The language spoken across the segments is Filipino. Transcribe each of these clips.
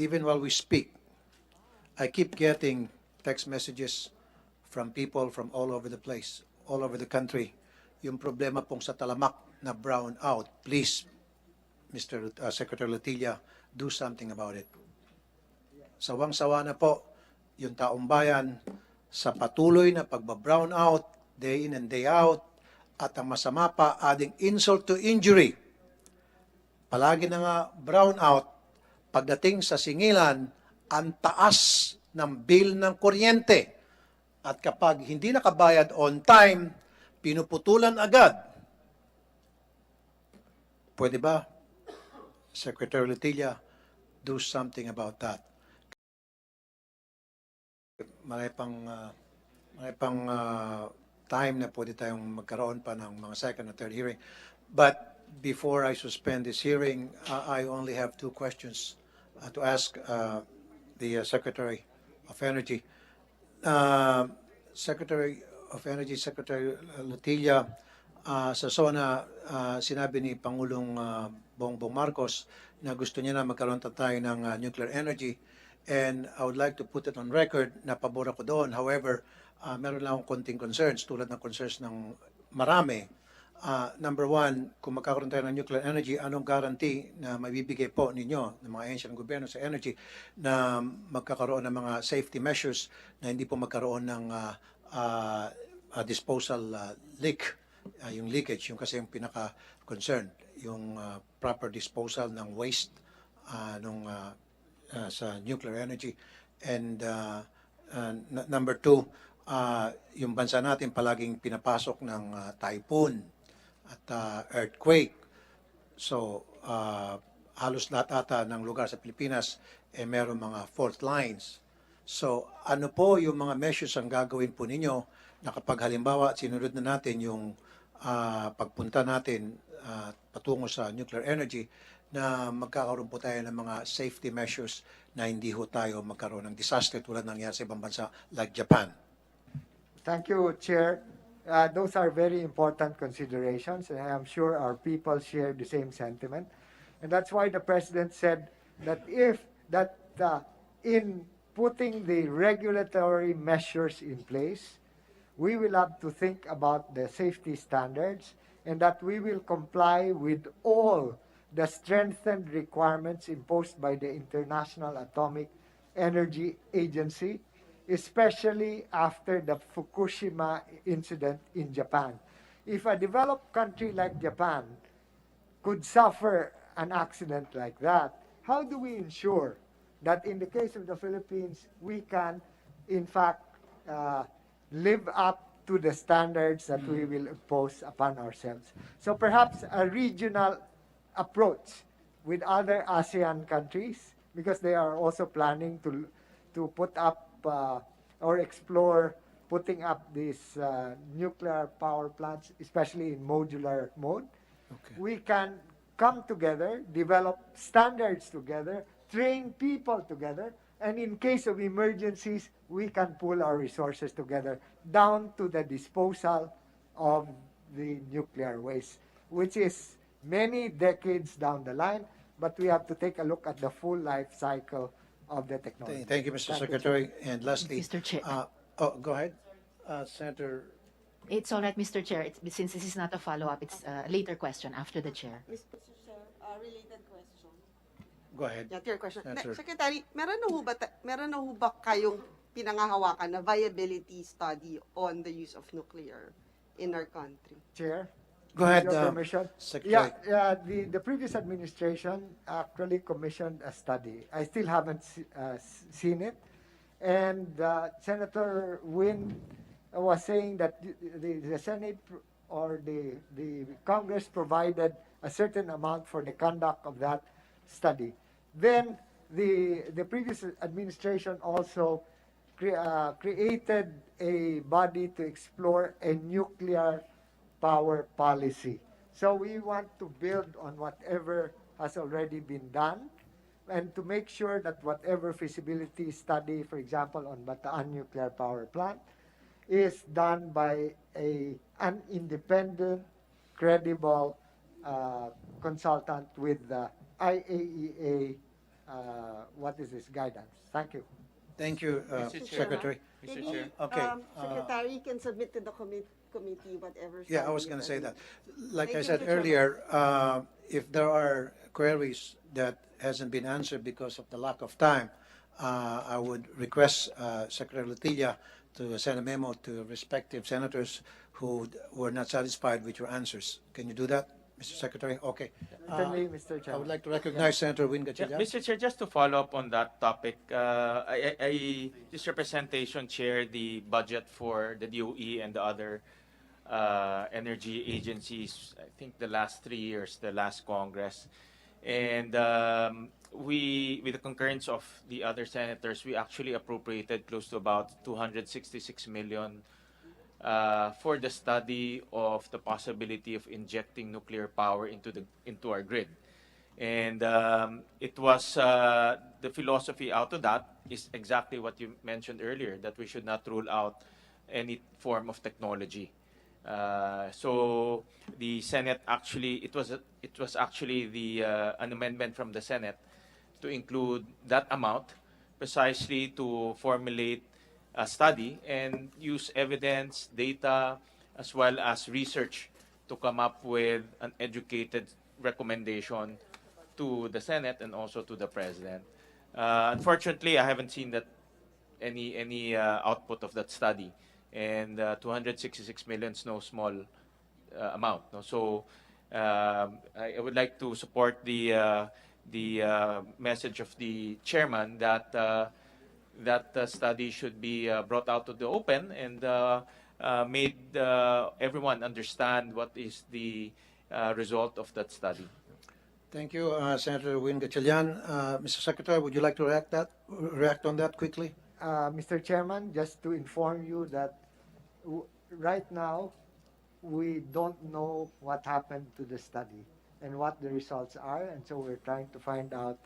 even while we speak, I keep getting text messages from people from all over the place, all over the country. Yung problema pong sa talamak na brown out, please, Mr. Secretary Latilla, do something about it. Sawang-sawa na po yung taong bayan sa patuloy na pagba-brown out, day in and day out, at ang masama pa, adding insult to injury. Palagi na nga brown out, pagdating sa singilan, ang taas ng bill ng kuryente. At kapag hindi nakabayad on time, pinuputulan agad. Pwede ba, Secretary Latilla, do something about that? Marami pang time na pwede tayong magkaroon pa ng mga second and third hearing. But before I suspend this hearing, I only have two questions to ask the Secretary of Energy. Secretary of Energy, Secretary Latilla, sa SONA, sinabi ni Pangulong Bongbong Marcos na gusto niya na magkaroon tayo ng nuclear energy. And I would like to put it on record na pabor ako doon. However, meron lang akong konting concerns tulad ng concerns ng marami. Number one, kung magkakaroon tayo ng nuclear energy, anong guarantee na mabibigay po ninyo ng mga ahensya ng gobyerno sa energy na magkakaroon ng mga safety measures na hindi po magkaroon ng disposal leak, yung leakage, yung kasi yung pinaka-concern, yung proper disposal ng waste sa nuclear energy. And number two, yung bansa natin palaging pinapasok ng typhoon at earthquake. So, halos lahat ata ng lugar sa Pilipinas meron mga fault lines. So, ano po yung mga measures ang gagawin po ninyo na kapag halimbawa sinunod na natin yung pagpunta natin patungo sa nuclear energy, na magkakaroon po tayo ng mga safety measures na hindi ho tayo magkaroon ng disaster tulad nangyari sa ibang bansa like Japan. Thank you, Chair. Those are very important considerations, and I am sure our people share the same sentiment. And that's why the President said that in putting the regulatory measures in place, we will have to think about the safety standards and that we will comply with all the strengthened requirements imposed by the International Atomic Energy Agency, especially after the Fukushima incident in Japan. If a developed country like Japan could suffer an accident like that, how do we ensure that in the case of the Philippines, we can, in fact, live up to the standards that we will impose upon ourselves? So perhaps a regional approach with other ASEAN countries, because they are also planning to put up or explore putting up these nuclear power plants, especially in modular mode. Okay. We can come together, develop standards together, train people together, and in case of emergencies, we can pool our resources together down to the disposal of the nuclear waste, which is many decades down the line, but we have to take a look at the full life cycle of the technology. Thank you, Mr. Secretary. And lastly, Mr. Chair. Go ahead, Senator. It's all right, Mr. Chair. Since this is not a follow-up, it's a later question after the chair. Mr. Chair, related question. Go ahead. Yeah, to your question. Senator. Secretary, meron na ho ba kayong pinangahawakan na viability study on the use of nuclear in our country? Chair? Go ahead, With your permission. Secretary. Yeah, the previous administration actually commissioned a study. I still haven't seen it. And Senator Wynn was saying that the Senate or the Congress provided a certain amount for the conduct of that study. Then the previous administration also created a body to explore a nuclear power policy. So we want to build on whatever has already been done and to make sure that whatever feasibility study, for example, on Bataan nuclear power plant, is done by an independent, credible consultant with the IAEA what is this guidance. Thank you. Thank you, Mr. Chair. Secretary. Mr. Maybe, Chair. Okay, Secretary can submit to the committee whatever. Yeah, I study was is going to say that. available. Like I Thank you, said Mr. Chairman. earlier, if there are queries that hasn't been answered because of the lack of time, I would request Secretary Letilia to send a memo to respective senators who were not satisfied with your answers. Can you do that, Mr. Secretary? Okay. Certainly, Mr. I would Chairman. like to recognize Senator Win Yeah, Gatchalian. Mr. Chair, just to follow up on that topic, this representation chaired the budget for the DOE and the other energy agencies, I think the last 3 years, the last Congress. And we, with the concurrence of the other senators, we actually appropriated close to about 266 million for the study of the possibility of injecting nuclear power into our grid. And it was the philosophy out of that is exactly what you mentioned earlier, that we should not rule out any form of technology. So the Senate actually, it was actually an amendment from the Senate to include that amount precisely to formulate a study and use evidence, data, as well as research to come up with an educated recommendation to the Senate and also to the President. Unfortunately, I haven't seen that any output of that study, and 266 million is no small amount. No? So I would like to support the message of the chairman that that study should be brought out to the open and made everyone understand what is the result of that study. Thank you, Senator Win Gatchalian. Mr. Secretary, would you like to react on that quickly? Mr. Chairman, just to inform you that right now, we don't know what happened to the study and what the results are, and so we're trying to find out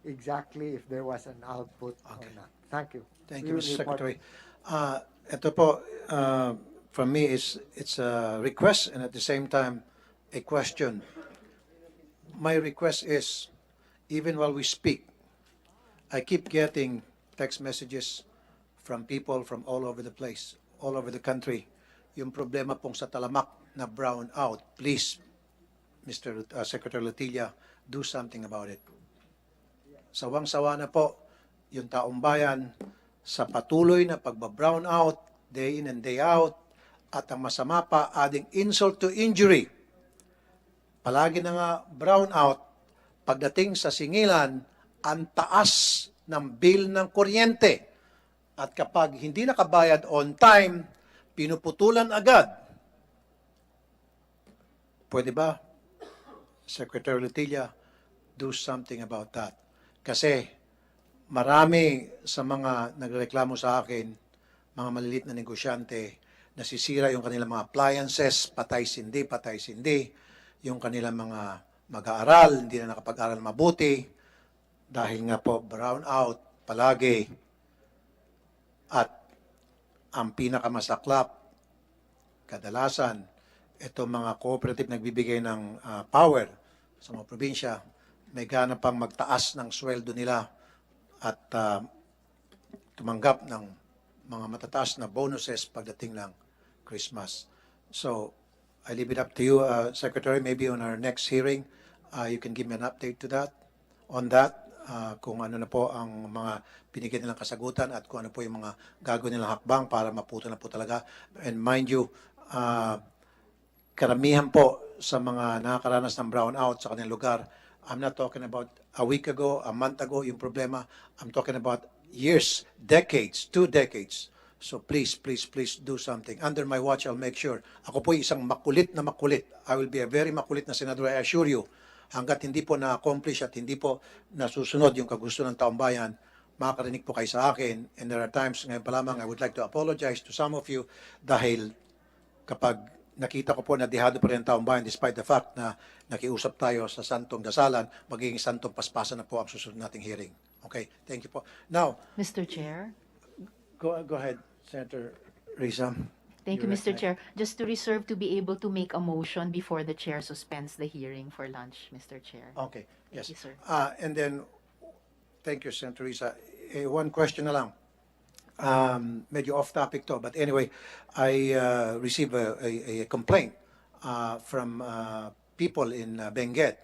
exactly if there was an output or not. Thank you. Thank We you, will Mr. report Secretary. it. Ito po, from me, it's a request and at the same time a question. My request is, even while we speak, I keep getting text messages from people from all over the place, all over the country. Yung problema pong sa talamak na brown out, please, Mr. Secretary Letilia, do something about it. Sawang-sawa na po yung taong bayan sa patuloy na pagba-brown out, day in and day out, at ang masama pa, adding insult to injury. Palagi na nga brown out, pagdating sa singilan, ang taas ng bill ng kuryente. At kapag hindi nakabayad on time, pinuputulan agad. Pwede ba, Secretary Letilia, do something about that? Kasi marami sa mga nagreklamo sa akin, mga maliliit na negosyante, nasisira yung kanilang mga appliances, patay-sindi, yung kanilang mga mag-aaral, hindi na nakapag-aral mabuti, dahil nga po brown out palagi. At ang pinakamasaklap, kadalasan, itong mga cooperative nagbibigay ng power sa mga probinsya, may gana pang magtaas ng sweldo nila at tumanggap ng mga matataas na bonuses pagdating ng Christmas. So, I leave it up to you, Secretary. Maybe on our next hearing, you can give me an update to that, on that, kung ano na po ang mga binigyan nilang kasagutan at kung ano po yung mga gagawin nilang hakbang para maputo na po talaga. And mind you, karamihan po sa mga nakakaranas ng brownout sa kanilang lugar, I'm not talking about a week ago, a month ago, yung problema. I'm talking about years, decades, 2 decades. So please, please, please do something. Under my watch, I'll make sure. Ako po isang makulit na makulit. I will be a very makulit na senador, I assure you. Hanggat hindi po na-accomplish at hindi po nasusunod yung kagusto ng taong bayan, makakarinig po kayo sa akin. And there are times, ngayon pa lamang, I would like to apologize to some of you dahil kapag nakita ko po na dihado pa rin ang taong bayan despite the fact na nakiusap tayo sa santong dasalan, magiging santong paspasan na po ang susunod nating hearing. Okay, thank you po. Now, Mr. Chair. go ahead, Senator Risa. Thank you, You're Mr. recognized. Chair. Just to reserve to be able to make a motion before the chair suspends the hearing for lunch, Mr. Chair. Okay, yes. you, sir. And then, Thank you, Senator Risa. One question na lang. Medyo off topic to, but anyway, I received a complaint from people in Benguet,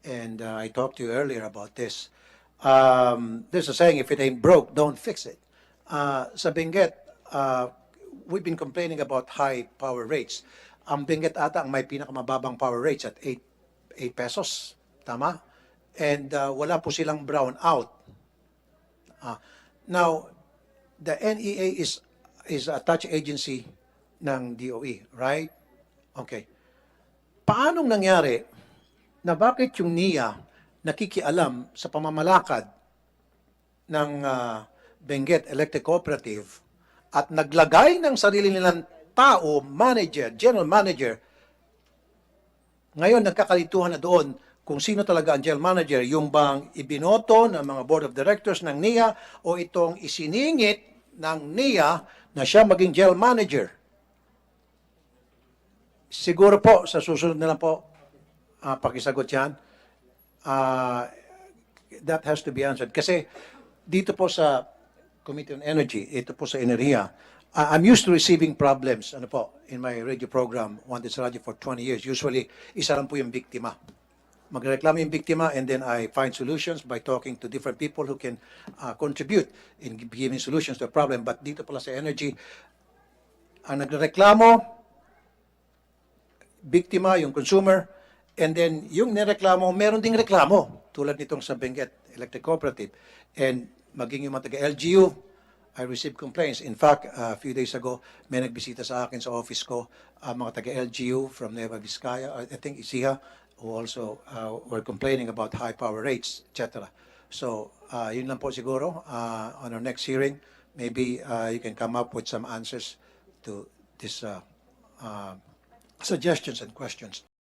and I talked to you earlier about this. There's a saying, if it ain't broke, don't fix it. Sa Benguet, we've been complaining about high power rates. Ang Benguet ata ang may pinakamababang power rates at 8 pesos. Tama? And wala po silang brown out. Now, the NEA is a touch agency ng DOE, right? Okay. Paanong nangyari na bakit yung NIA nakikialam sa pamamalakad ng Benguet Electric Cooperative at naglagay ng sarili nilang tao, manager, general manager, ngayon nagkakalituhan na doon kung sino talaga ang general manager, yung bang ibinoto ng mga board of directors ng NIA o itong isiningit ng NIA na siya maging general manager. Siguro po, sa susunod na lang po, pakisagot yan. That has to be answered. Kasi dito po sa Committee on Energy, ito po sa Enerhiya, I'm used to receiving problems ano po, in my radio program, Wanted sa Radio for 20 years. Usually, isa lang po yung biktima. Magreklamo yung biktima and then I find solutions by talking to different people who can contribute in giving solutions to a problem. But dito pala sa energy, ang nagreklamo, biktima, yung consumer, and then yung nireklamo, meron ding reklamo, tulad nitong sa Benguet Electric Cooperative. And maging yung mga taga-LGU, I received complaints. In fact, a few days ago, may nagbisita sa akin sa office ko, mga taga-LGU from Nueva Vizcaya, I think Isiha, who also were complaining about high power rates, etc. So, yun lang po siguro. On our next hearing, maybe you can come up with some answers to these suggestions and questions.